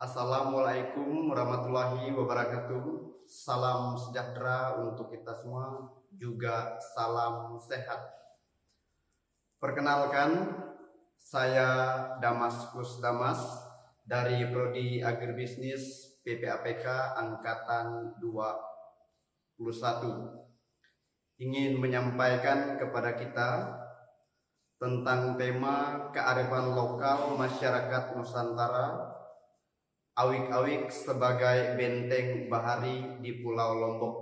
Assalamualaikum warahmatullahi wabarakatuh. Salam sejahtera untuk kita semua, juga salam sehat. Perkenalkan, saya Damaskus Damas dari Prodi Agribisnis PPAPK Angkatan 21. Ingin menyampaikan kepada kita tentang tema kearifan lokal masyarakat Nusantara, awik-awik sebagai benteng bahari di Pulau Lombok,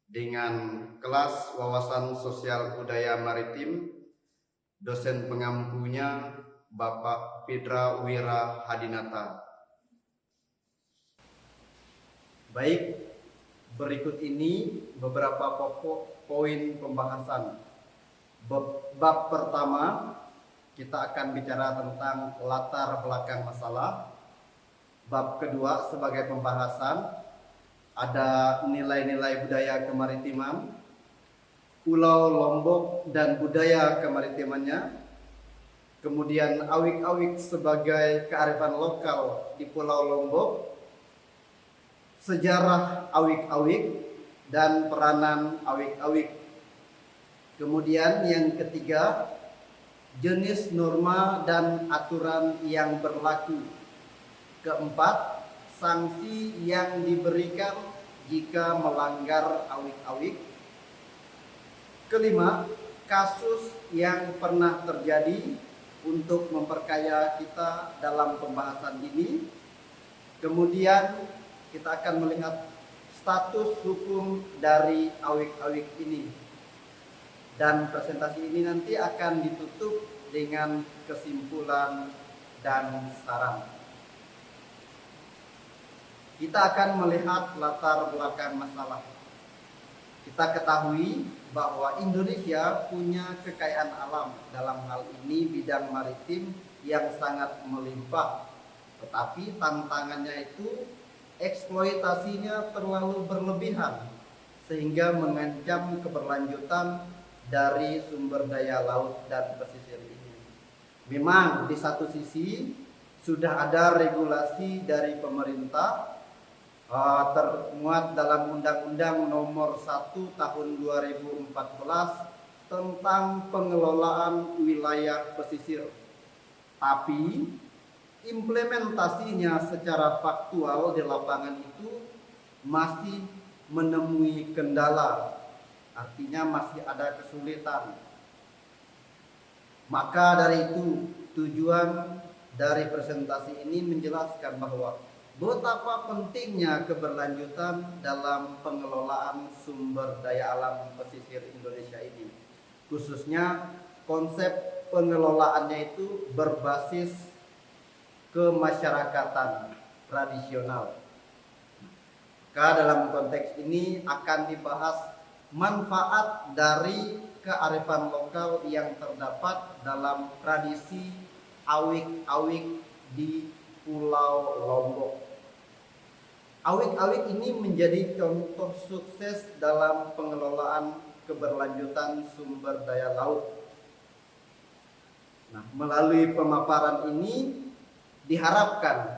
dengan kelas wawasan sosial budaya maritim. Dosen pengampunya Bapak Fidra Wira Hadinata. Baik, berikut ini beberapa pokok poin pembahasan. Bab pertama, kita akan bicara tentang latar belakang masalah. Bab kedua, sebagai pembahasan, ada nilai-nilai budaya kemaritiman, Pulau Lombok dan budaya kemaritimannya. Kemudian awik-awik sebagai kearifan lokal di Pulau Lombok, sejarah awik-awik dan peranan awik-awik. Kemudian yang ketiga, jenis norma dan aturan yang berlaku. Keempat, sanksi yang diberikan jika melanggar awik-awik. Kelima, kasus yang pernah terjadi untuk memperkaya kita dalam pembahasan ini. Kemudian kita akan melihat status hukum dari awik-awik ini. Dan presentasi ini nanti akan ditutup dengan kesimpulan dan saran. Kita akan melihat latar belakang masalah. Kita ketahui bahwa Indonesia punya kekayaan alam, dalam hal ini bidang maritim, yang sangat melimpah. Tetapi tantangannya itu eksploitasinya terlalu berlebihan, sehingga mengancam keberlanjutan dari sumber daya laut dan pesisir ini. Memang di satu sisi sudah ada regulasi dari pemerintah, termuat dalam Undang-Undang Nomor 1 Tahun 2014 tentang pengelolaan wilayah pesisir. Tapi implementasinya secara faktual di lapangan itu masih menemui kendala, artinya masih ada kesulitan. Maka dari itu tujuan dari presentasi ini menjelaskan bahwa betapa pentingnya keberlanjutan dalam pengelolaan sumber daya alam pesisir Indonesia ini. Khususnya konsep pengelolaannya itu berbasis kemasyarakatan tradisional. Maka dalam konteks ini akan dibahas manfaat dari kearifan lokal yang terdapat dalam tradisi awik-awik di Pulau Lombok. Awik-awik ini menjadi contoh sukses dalam pengelolaan keberlanjutan sumber daya laut. Nah, melalui pemaparan ini diharapkan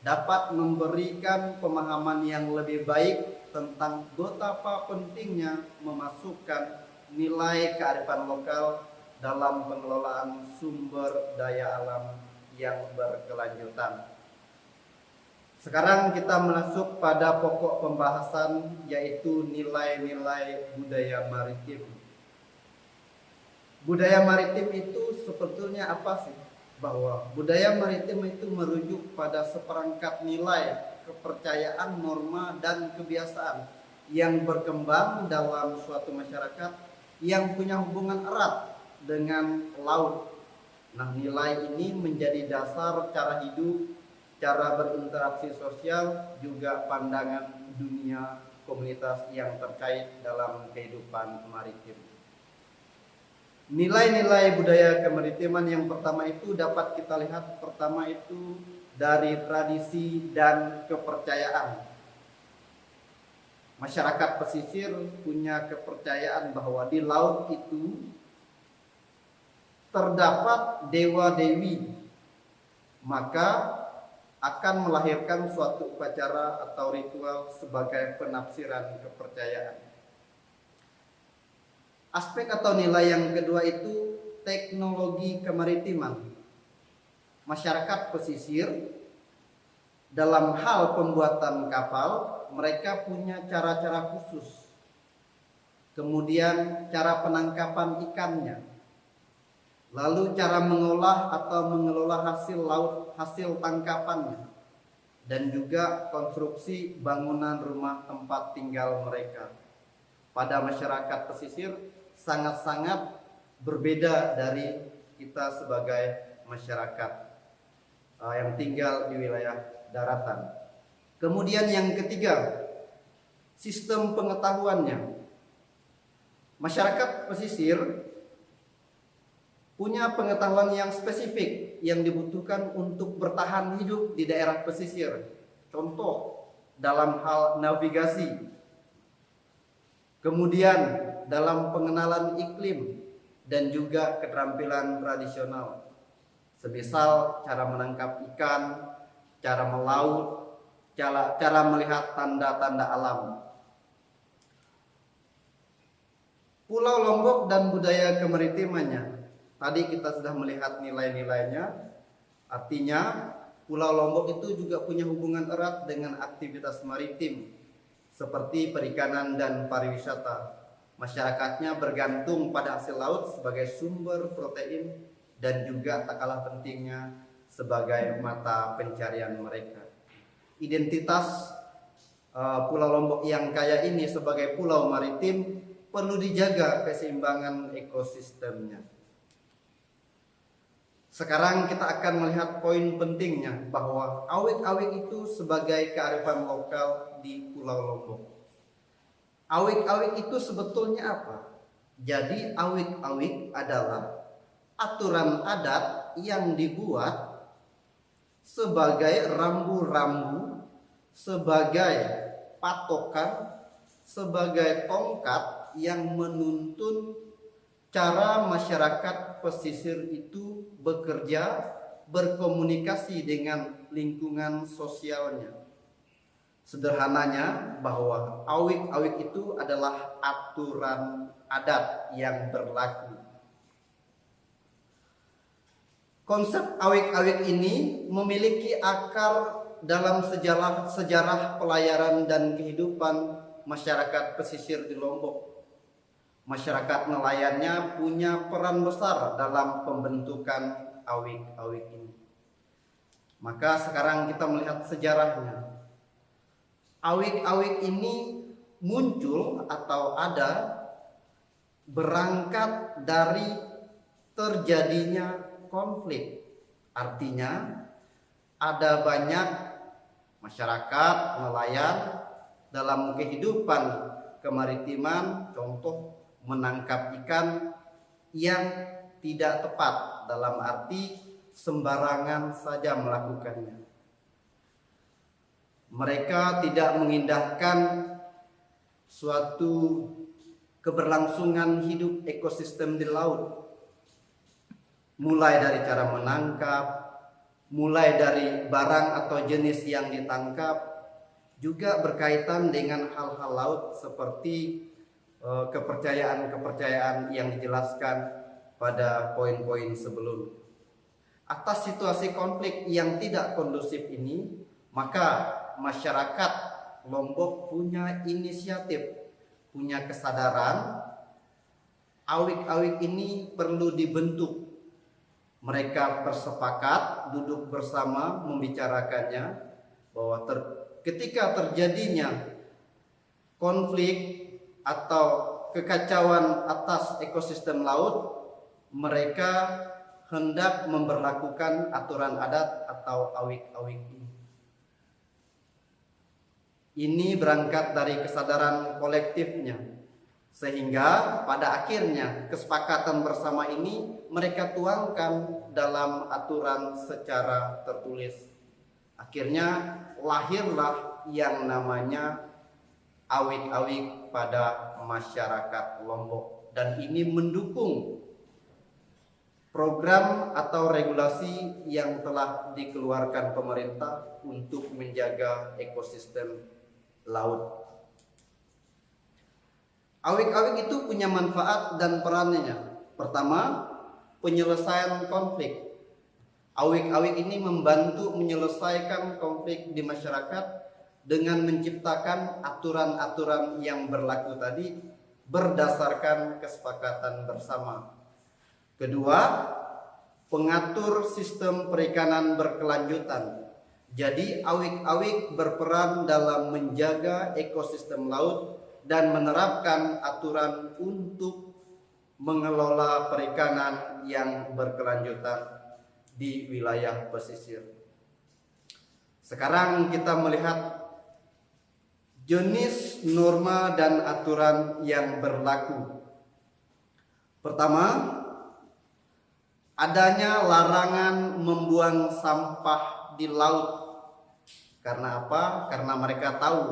dapat memberikan pemahaman yang lebih baik tentang betapa pentingnya memasukkan nilai kearifan lokal dalam pengelolaan sumber daya alam yang berkelanjutan. Sekarang kita masuk pada pokok pembahasan, yaitu nilai-nilai budaya maritim. Budaya maritim itu sebetulnya apa sih? Bahwa budaya maritim itu merujuk pada seperangkat nilai, kepercayaan, norma, dan kebiasaan yang berkembang dalam suatu masyarakat yang punya hubungan erat dengan laut. Nah, nilai ini menjadi dasar cara hidup, cara berinteraksi sosial, juga pandangan dunia komunitas yang terkait dalam kehidupan maritim. Nilai-nilai budaya kemaritiman yang pertama itu dapat kita lihat pertama itu dari tradisi dan kepercayaan. Masyarakat pesisir punya kepercayaan bahwa di laut itu terdapat dewa-dewi. Maka akan melahirkan suatu upacara atau ritual sebagai penafsiran kepercayaan. Aspek atau nilai yang kedua itu teknologi kemaritiman. Masyarakat pesisir dalam hal pembuatan kapal, mereka punya cara-cara khusus. Kemudian cara penangkapan ikannya. Lalu cara mengolah atau mengelola hasil laut, hasil tangkapannya. Dan juga konstruksi bangunan rumah tempat tinggal mereka. Pada masyarakat pesisir sangat-sangat berbeda dari kita sebagai masyarakat yang tinggal di wilayah daratan. Kemudian yang ketiga, sistem pengetahuannya. Masyarakat pesisir punya pengetahuan yang spesifik yang dibutuhkan untuk bertahan hidup di daerah pesisir. Contoh dalam hal navigasi. Kemudian dalam pengenalan iklim dan juga keterampilan tradisional. Semisal cara menangkap ikan, cara melaut, cara melihat tanda-tanda alam. Pulau Lombok dan budaya kemaritimannya. Tadi kita sudah melihat nilai-nilainya. Artinya Pulau Lombok itu juga punya hubungan erat dengan aktivitas maritim seperti perikanan dan pariwisata. Masyarakatnya bergantung pada hasil laut sebagai sumber protein dan juga tak kalah pentingnya sebagai mata pencarian mereka. Identitas Pulau Lombok yang kaya ini sebagai pulau maritim perlu dijaga keseimbangan ekosistemnya. Sekarang kita akan melihat poin pentingnya bahwa awik-awik itu sebagai kearifan lokal di Pulau Lombok. Awik-awik itu sebetulnya apa? Jadi awik-awik adalah aturan adat yang dibuat sebagai rambu-rambu, sebagai patokan, sebagai tongkat yang menuntun cara masyarakat pesisir itu bekerja, berkomunikasi dengan lingkungan sosialnya. Sederhananya bahwa awik-awik itu adalah aturan adat yang berlaku. Konsep awik-awik ini memiliki akar dalam sejarah pelayaran dan kehidupan masyarakat pesisir di Lombok. Masyarakat nelayannya punya peran besar dalam pembentukan awik-awik ini. Maka sekarang kita melihat sejarahnya. Awik-awik ini muncul atau ada berangkat dari terjadinya konflik. Artinya ada banyak masyarakat nelayan dalam kehidupan kemaritiman, contoh menangkap ikan yang tidak tepat, dalam arti sembarangan saja melakukannya. Mereka tidak mengindahkan suatu keberlangsungan hidup ekosistem di laut. Mulai dari cara menangkap, mulai dari barang atau jenis yang ditangkap, juga berkaitan dengan hal-hal laut seperti kepercayaan-kepercayaan yang dijelaskan pada poin-poin sebelum. Atas situasi konflik yang tidak kondusif ini, maka masyarakat Lombok punya inisiatif, punya kesadaran awik-awik ini perlu dibentuk. Mereka bersepakat, duduk bersama, membicarakannya bahwa ketika terjadinya konflik atau kekacauan atas ekosistem laut, mereka hendak memberlakukan aturan adat atau awik-awik ini. Ini berangkat dari kesadaran kolektifnya, sehingga pada akhirnya kesepakatan bersama ini mereka tuangkan dalam aturan secara tertulis. Akhirnya lahirlah yang namanya awik-awik pada masyarakat Lombok, dan ini mendukung program atau regulasi yang telah dikeluarkan pemerintah untuk menjaga ekosistem laut. Awik-awik itu punya manfaat dan perannya. Pertama, penyelesaian konflik. Awik-awik ini membantu menyelesaikan konflik di masyarakat dengan menciptakan aturan-aturan yang berlaku tadi berdasarkan kesepakatan bersama. Kedua, pengatur sistem perikanan berkelanjutan. Jadi awik-awik berperan dalam menjaga ekosistem laut dan menerapkan aturan untuk mengelola perikanan yang berkelanjutan di wilayah pesisir. Sekarang kita melihat jenis norma dan aturan yang berlaku. Pertama, adanya larangan membuang sampah di laut. Karena apa? Karena mereka tahu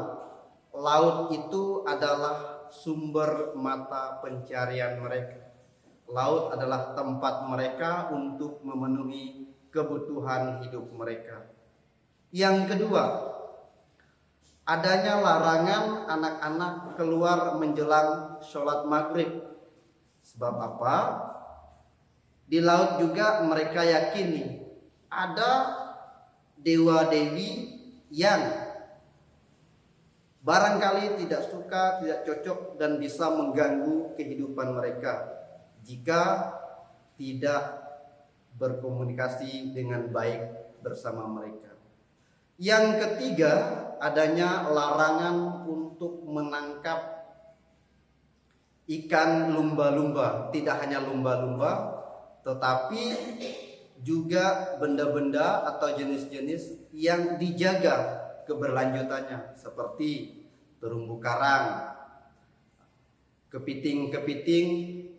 laut itu adalah sumber mata pencarian mereka. Laut adalah tempat mereka untuk memenuhi kebutuhan hidup mereka. Yang kedua, adanya larangan anak-anak keluar menjelang sholat maghrib. Sebab apa? Di laut juga mereka yakini ada dewa-dewi yang barangkali tidak suka, tidak cocok dan bisa mengganggu kehidupan mereka jika tidak berkomunikasi dengan baik bersama mereka. Yang ketiga, adanya larangan untuk menangkap ikan lumba-lumba. Tidak hanya lumba-lumba, tetapi juga benda-benda atau jenis-jenis yang dijaga keberlanjutannya, seperti terumbu karang, kepiting-kepiting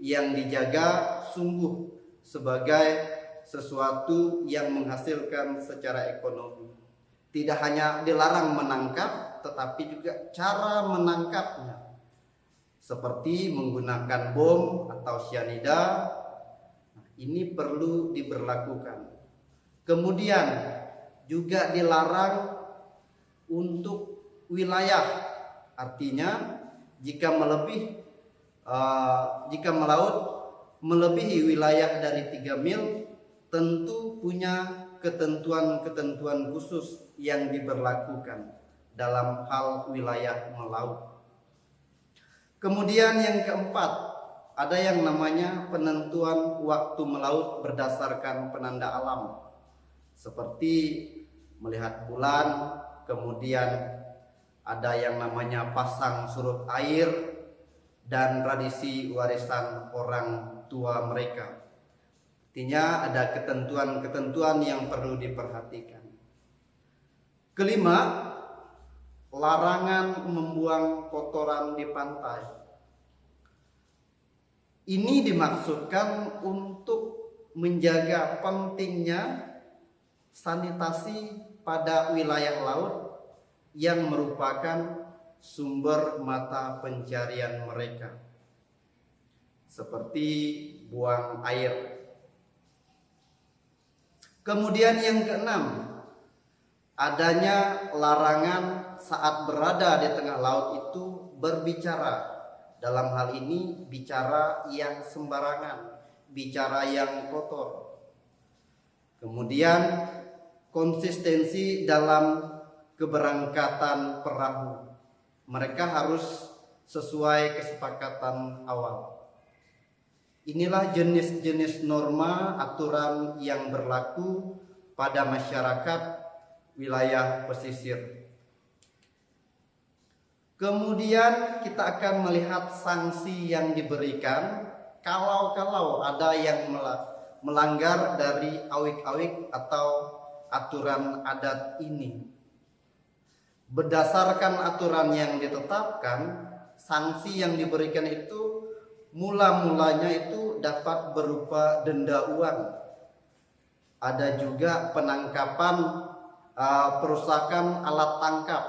yang dijaga sungguh sebagai sesuatu yang menghasilkan secara ekonomi. Tidak hanya dilarang menangkap, tetapi juga cara menangkapnya, seperti menggunakan bom atau cyanida. Ini perlu diberlakukan. Kemudian juga dilarang untuk wilayah, artinya jika melaut melebihi wilayah dari 3 mil, tentu punya ketentuan-ketentuan khusus yang diberlakukan dalam hal wilayah melaut. Kemudian yang keempat, ada yang namanya penentuan waktu melaut berdasarkan penanda alam, seperti melihat bulan. Kemudian ada yang namanya pasang surut air dan tradisi warisan orang tua mereka. Artinya ada ketentuan-ketentuan yang perlu diperhatikan. Kelima, larangan membuang kotoran di pantai. Ini dimaksudkan untuk menjaga pentingnya sanitasi pada wilayah laut yang merupakan sumber mata pencarian mereka, seperti buang air. Kemudian yang keenam, adanya larangan saat berada di tengah laut itu berbicara. Dalam hal ini bicara yang sembarangan, bicara yang kotor. Kemudian konsistensi dalam keberangkatan perahu. Mereka harus sesuai kesepakatan awal. Inilah jenis-jenis norma aturan yang berlaku pada masyarakat wilayah pesisir. Kemudian kita akan melihat sanksi yang diberikan kalau ada yang melanggar dari awik-awik atau aturan adat ini. Berdasarkan aturan yang ditetapkan, sanksi yang diberikan itu mula-mulanya itu dapat berupa denda uang. Ada juga penangkapan, perusakan alat tangkap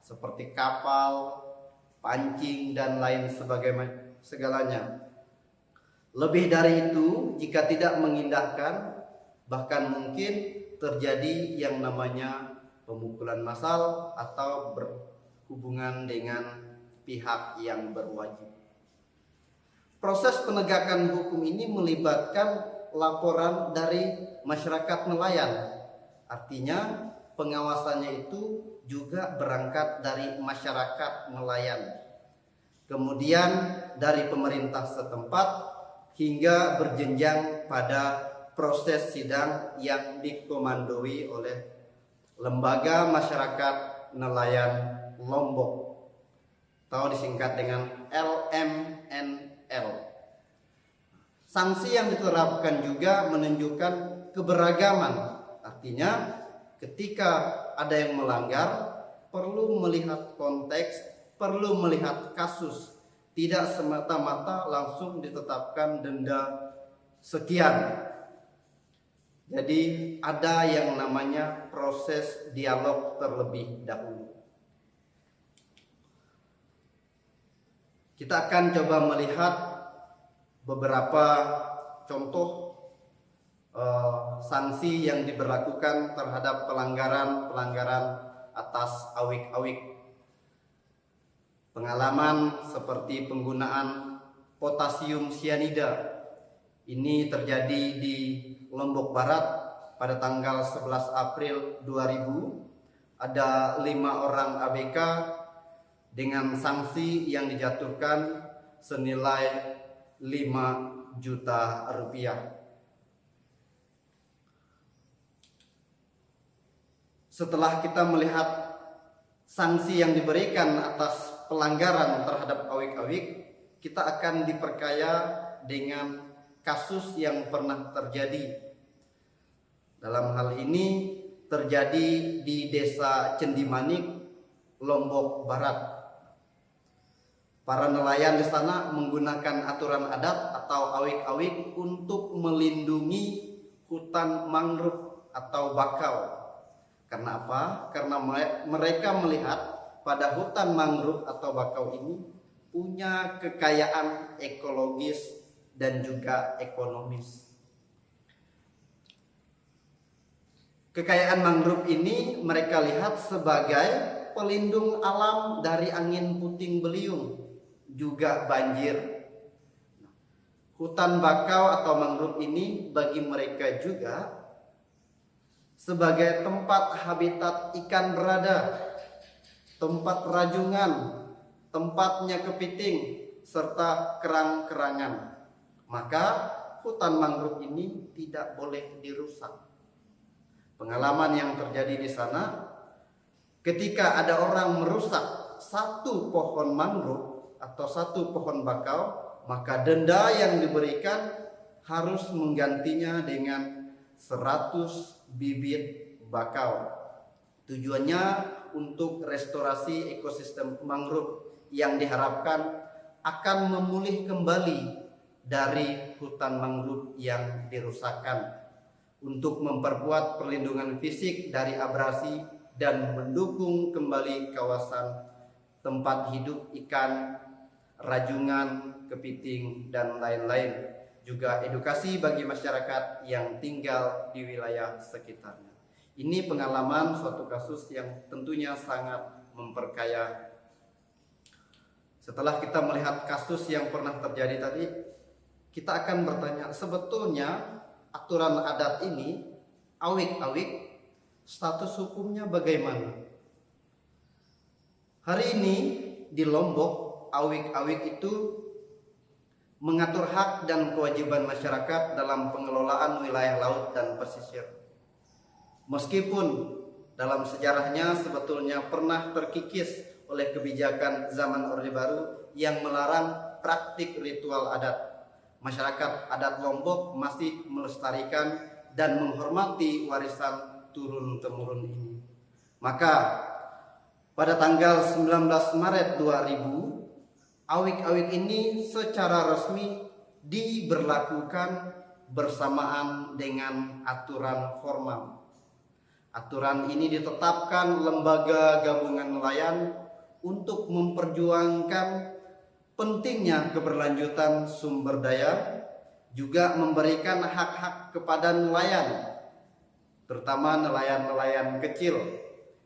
seperti kapal, pancing dan lain segalanya. Lebih dari itu, jika tidak mengindahkan, bahkan mungkin terjadi yang namanya pemukulan massal atau berhubungan dengan pihak yang berwajib. Proses penegakan hukum ini melibatkan laporan dari masyarakat nelayan. Artinya pengawasannya itu juga berangkat dari masyarakat nelayan. Kemudian dari pemerintah setempat hingga berjenjang pada proses sidang yang dikomandoi oleh Lembaga Masyarakat Nelayan Lombok atau disingkat dengan LMNL. Sanksi yang diterapkan juga menunjukkan keberagaman. Artinya ketika ada yang melanggar, perlu melihat konteks, perlu melihat kasus. Tidak semata-mata langsung ditetapkan denda sekian. Jadi ada yang namanya proses dialog terlebih dahulu. Kita akan coba melihat beberapa contoh sanksi yang diberlakukan terhadap pelanggaran atas awik-awik. Pengalaman seperti penggunaan potasium sianida ini terjadi di Lombok Barat pada tanggal 11 April 2000. Ada 5 orang ABK dengan sanksi yang dijatuhkan senilai 5 juta rupiah. Setelah kita melihat sanksi yang diberikan atas pelanggaran terhadap awik-awik, kita akan diperkaya dengan kasus yang pernah terjadi. Dalam hal ini terjadi di Desa Cendimanik, Lombok Barat. Para nelayan di sana menggunakan aturan adat atau awik-awik untuk melindungi hutan mangrove atau bakau. Karena apa? Karena mereka melihat pada hutan mangrove atau bakau ini punya kekayaan ekologis dan juga ekonomis. Kekayaan mangrove ini mereka lihat sebagai pelindung alam dari angin puting beliung, juga banjir. Hutan bakau atau mangrove ini bagi mereka juga sebagai tempat habitat ikan berada, tempat rajungan, tempatnya kepiting, serta kerang-kerangan. Maka hutan mangrove ini tidak boleh dirusak. Pengalaman yang terjadi di sana, ketika ada orang merusak satu pohon mangrove atau satu pohon bakau, maka denda yang diberikan harus menggantinya dengan 100 bibit bakau. Tujuannya untuk restorasi ekosistem mangrove yang diharapkan akan memulih kembali dari hutan mangrove yang dirusakkan, untuk memperkuat perlindungan fisik dari abrasi dan mendukung kembali kawasan tempat hidup ikan, rajungan, kepiting, dan lain-lain. Juga edukasi bagi masyarakat yang tinggal di wilayah sekitarnya. Ini pengalaman suatu kasus yang tentunya sangat memperkaya. Setelah kita melihat kasus yang pernah terjadi tadi, kita akan bertanya, sebetulnya aturan adat ini, awik-awik, status hukumnya bagaimana? Hari ini di Lombok, awik-awik itu mengatur hak dan kewajiban masyarakat dalam pengelolaan wilayah laut dan pesisir. Meskipun dalam sejarahnya sebetulnya pernah terkikis oleh kebijakan zaman Orde Baru yang melarang praktik ritual adat, masyarakat adat Lombok masih melestarikan dan menghormati warisan turun-temurun ini. Maka pada tanggal 19 Maret 2000, awik-awik ini secara resmi diberlakukan bersamaan dengan aturan formal. Aturan ini ditetapkan Lembaga Gabungan Nelayan untuk memperjuangkan pentingnya keberlanjutan sumber daya juga memberikan hak-hak kepada nelayan, terutama nelayan-nelayan kecil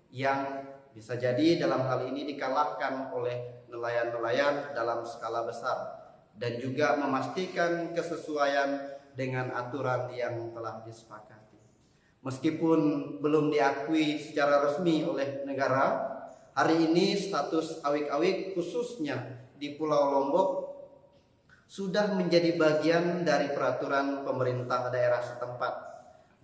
yang bisa jadi dalam hal ini dikalahkan oleh nelayan-nelayan dalam skala besar, dan juga memastikan kesesuaian dengan aturan yang telah disepakati. Meskipun belum diakui secara resmi oleh negara, hari ini status awik-awik khususnya di Pulau Lombok sudah menjadi bagian dari peraturan pemerintah daerah setempat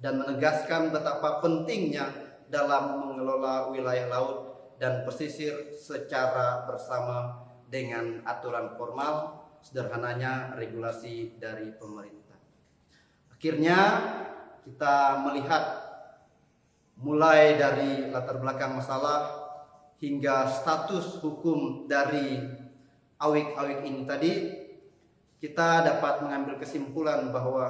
dan menegaskan betapa pentingnya dalam mengelola wilayah laut dan pesisir secara bersama dengan aturan formal, sederhananya regulasi dari pemerintah. Akhirnya kita melihat mulai dari latar belakang masalah hingga status hukum dari awik-awik ini tadi, kita dapat mengambil kesimpulan bahwa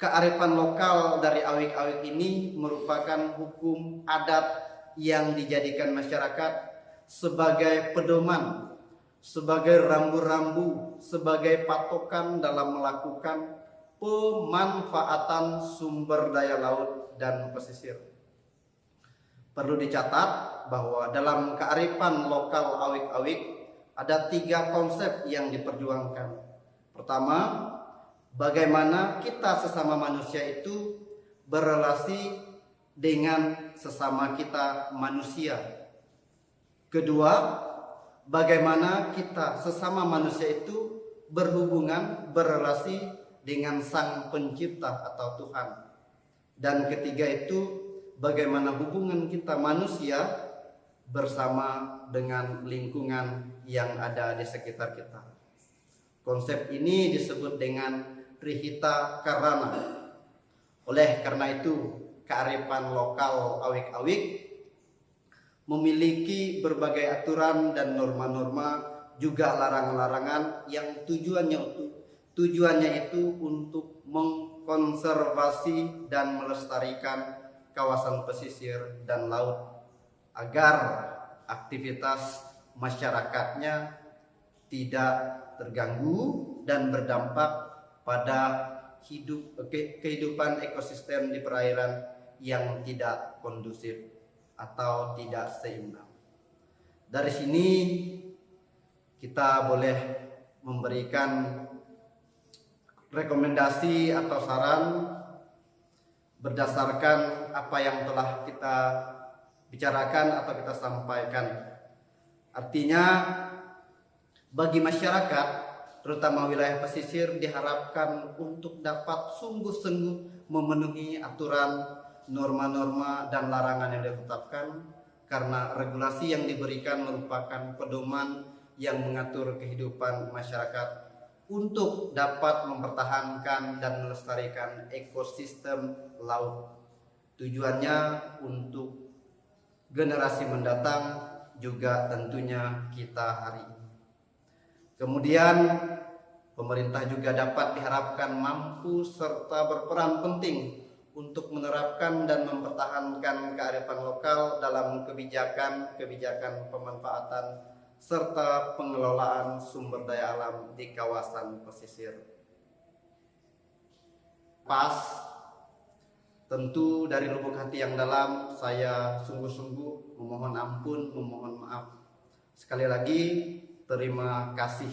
kearifan lokal dari awik-awik ini merupakan hukum adat yang dijadikan masyarakat sebagai pedoman, sebagai rambu-rambu, sebagai patokan dalam melakukan pemanfaatan sumber daya laut dan pesisir. Perlu dicatat bahwa dalam kearifan lokal awik-awik ada 3 konsep yang diperjuangkan. Pertama, bagaimana kita sesama manusia itu berrelasi dengan sesama kita manusia. Kedua, bagaimana kita sesama manusia itu berhubungan, berrelasi dengan Sang Pencipta atau Tuhan. Dan ketiga itu, bagaimana hubungan kita manusia bersama dengan lingkungan yang ada di sekitar kita. Konsep ini disebut dengan Trihita Karana. Oleh karena itu, kearifan lokal awik-awik memiliki berbagai aturan dan norma-norma, juga larangan-larangan yang tujuannya itu untuk mengkonservasi dan melestarikan kawasan pesisir dan laut agar aktivitas masyarakatnya tidak terganggu dan berdampak pada kehidupan ekosistem di perairan yang tidak kondusif atau tidak seimbang. Dari sini kita boleh memberikan rekomendasi atau saran berdasarkan apa yang telah kita bicarakan atau kita sampaikan. Artinya, bagi masyarakat, terutama wilayah pesisir, diharapkan untuk dapat sungguh-sungguh memenuhi aturan, norma-norma, dan larangan yang ditetapkan, karena regulasi yang diberikan merupakan pedoman yang mengatur kehidupan masyarakat untuk dapat mempertahankan dan melestarikan ekosistem laut. Tujuannya untuk generasi mendatang, juga tentunya kita hari ini. Kemudian pemerintah juga dapat diharapkan mampu serta berperan penting untuk menerapkan dan mempertahankan kearifan lokal dalam kebijakan pemanfaatan serta pengelolaan sumber daya alam di kawasan pesisir. Tentu dari lubuk hati yang dalam saya sungguh-sungguh memohon ampun, memohon maaf. Sekali lagi, terima kasih